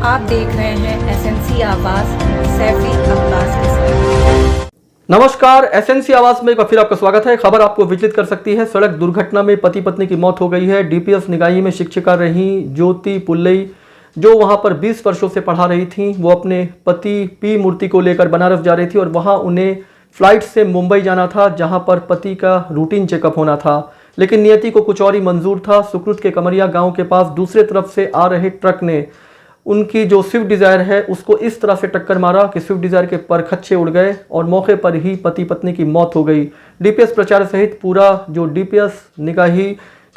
आप देख रहे हैं एसएनसी आवाज सैफी अब्बास के साथ। नमस्कार, एसएनसी आवाज में एक बार फिर आपका स्वागत है। खबर आपको विचलित कर सकती है। सड़क दुर्घटना में पति पत्नी की मौत हो गई है। डीपीएस निगाही में शिक्षिका रही ज्योति पुल्लई, जो वहां पर 20 वर्षों से पढ़ा रही थी, वो अपने पति पी मूर्ति को लेकर बनारस जा रही थी और वहां उन्हें फ्लाइट से मुंबई जाना था, जहां पर पति का रूटीन चेकअप होना था। लेकिन नियति को कुछ और ही मंजूर था। सुकृत के कमरिया गांव के पास दूसरे तरफ से आ रहे ट्रक ने उनकी जो स्विफ्ट डिज़ायर है उसको इस तरह से टक्कर मारा कि स्विफ्ट डिज़ायर के परखच्चे उड़ गए और मौके पर ही पति पत्नी की मौत हो गई। डीपीएस प्राचार्य सहित पूरा जो डीपीएस निगाही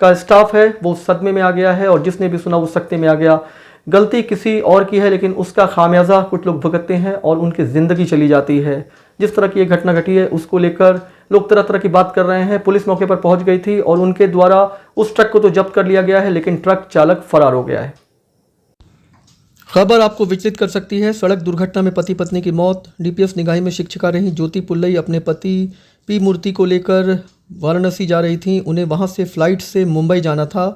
का स्टाफ है वो सदमे में आ गया है और जिसने भी सुना वो सकते में आ गया। गलती किसी और की है लेकिन उसका खामियाजा कुछ लोग भुगतते हैं और उनकी ज़िंदगी चली जाती है। जिस तरह की ये घटना घटी है उसको लेकर लोग तरह तरह की बात कर रहे हैं। पुलिस मौके पर पहुंच गई थी और उनके द्वारा उस ट्रक को तो जब्त कर लिया गया है, लेकिन ट्रक चालक फरार हो गया है। खबर आपको विचलित कर सकती है। सड़क दुर्घटना में पति पत्नी की मौत। डीपीएस निगाही में शिक्षिका रही ज्योति पुल्लई अपने पति पी मूर्ति को लेकर वाराणसी जा रही थी। उन्हें वहां से फ्लाइट से मुंबई जाना था।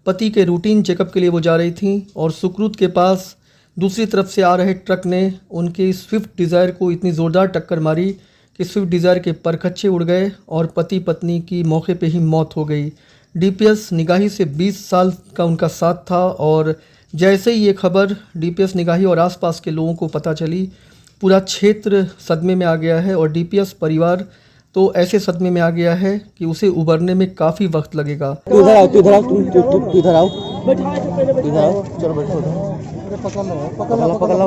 पति के रूटीन चेकअप के लिए वो जा रही थी और सुकृत के पास दूसरी तरफ से आ रहे ट्रक ने उनकी स्विफ्ट डिज़ायर को इतनी ज़ोरदार टक्कर मारी कि स्विफ्ट डिज़ायर के परखच्चे उड़ गए और पति पत्नी की मौके पर ही मौत हो गई। डीपीएस निगाही से 20 साल का उनका साथ था और जैसे ही ये खबर डीपीएस निगाही और आसपास के लोगों को पता चली, पूरा क्षेत्र सदमे में आ गया है और डीपीएस परिवार तो ऐसे सदमे में आ गया है कि उसे उबरने में काफ़ी वक्त लगेगा। तू इधर आओ, तू इधर आओ, चलो बैठो, पकड़ लो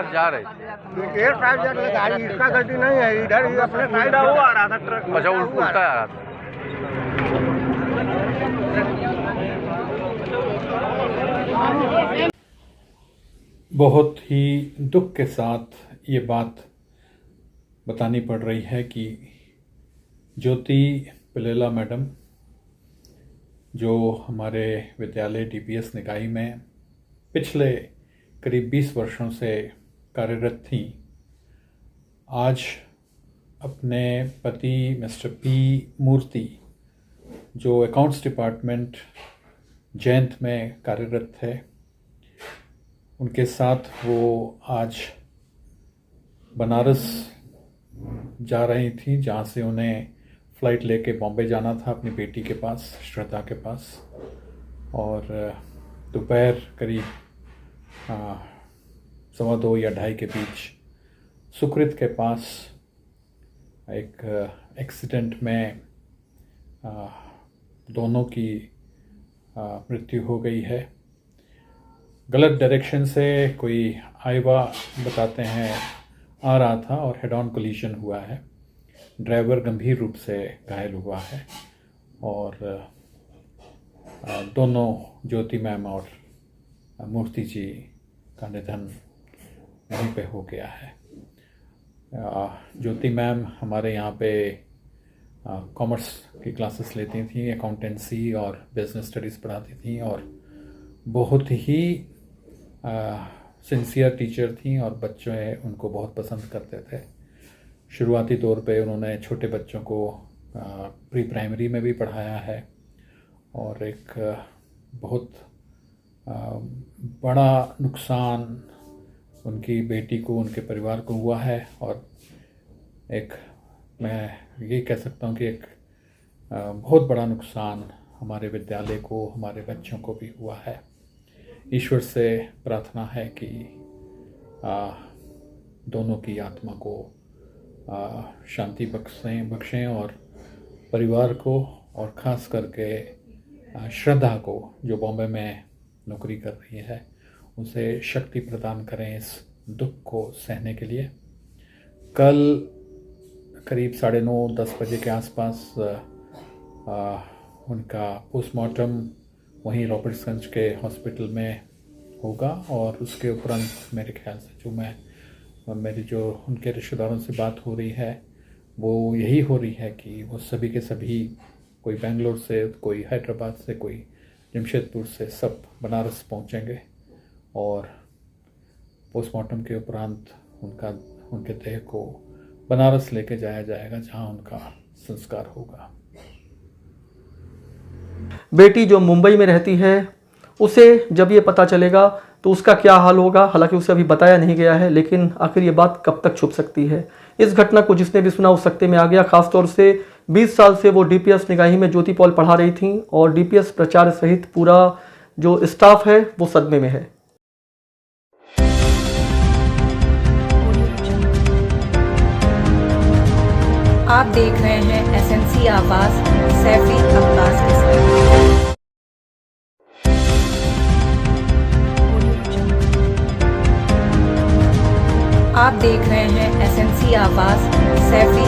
जा रहे एक साइड जाकर गाड़ी इसका गलती नहीं है, इधर ही अपने साइड वो आ रहा था ट्रक। अच्छा, उल्टा आ रहा था। बहुत ही दुख के साथ ये बात बतानी पड़ रही है कि ज्योति पुल्लई मैडम, जो हमारे विद्यालय डीपीएस निगाही में पिछले करीब 20 वर्षों से कार्यरत थी, आज अपने पति मिस्टर पी मूर्ति, जो अकाउंट्स डिपार्टमेंट जयंत में कार्यरत थे, उनके साथ वो आज बनारस जा रही थी, जहाँ से उन्हें फ़्लाइट लेके बॉम्बे जाना था अपनी बेटी के पास, श्रद्धा के पास। और दोपहर करीब 2:15 या 2:30 के बीच सुकृत के पास एक एक्सीडेंट में दोनों की मृत्यु हो गई है। गलत डायरेक्शन से कोई हाईवा बताते हैं आ रहा था और हेड ऑन कोलिजन हुआ है। ड्राइवर गंभीर रूप से घायल हुआ है और दोनों ज्योति मैम और मूर्ति जी का निधन यहीं पे हो गया है। ज्योति मैम हमारे यहाँ पे कॉमर्स की क्लासेस लेती थी, अकाउंटेंसी और बिजनेस स्टडीज़ पढ़ाती थी और बहुत ही सिंसियर टीचर थी और बच्चे उनको बहुत पसंद करते थे। शुरुआती तौर पे उन्होंने छोटे बच्चों को प्री प्राइमरी में भी पढ़ाया है और एक बहुत बड़ा नुकसान उनकी बेटी को, उनके परिवार को हुआ है और एक मैं ये कह सकता हूँ कि एक बहुत बड़ा नुकसान हमारे विद्यालय को, हमारे बच्चों को भी हुआ है। ईश्वर से प्रार्थना है कि दोनों की आत्मा को शांति बख्शें और परिवार को और ख़ास करके श्रद्धा को, जो बॉम्बे में नौकरी कर रही है, उसे शक्ति प्रदान करें इस दुख को सहने के लिए। कल करीब 9:30-10 बजे के आसपास उनका पोस्टमार्टम वहीं रॉबर्ट्सगंज के हॉस्पिटल में होगा और उसके उपरांत मेरे ख्याल से मेरी जो उनके रिश्तेदारों से बात हो रही है वो यही हो रही है कि वो सभी के सभी, कोई बेंगलोर से, कोई हैदराबाद से, कोई जमशेदपुर से, सब बनारस पहुंचेंगे और पोस्टमार्टम के उपरांत उनके देह को बनारस लेके जाया जाएगा, जहां उनका संस्कार होगा। बेटी जो मुंबई में रहती है, उसे जब ये पता चलेगा तो उसका क्या हाल होगा, हालांकि उसे अभी बताया नहीं गया है, लेकिन आखिर ये बात कब तक छुप सकती है। इस घटना को जिसने भी सुना उस सकते में आ गया। खासतौर से 20 साल से वो डीपीएस निगाही में ज्योति पॉल पढ़ा रही थी और डीपीएस प्राचार्य सहित पूरा जो स्टाफ है वो सदमे में है। आप देख रहे हैं एसएनसी आवाज सैफी अब्बास के साथ। आप देख रहे हैं एसएनसी आवाज सैफी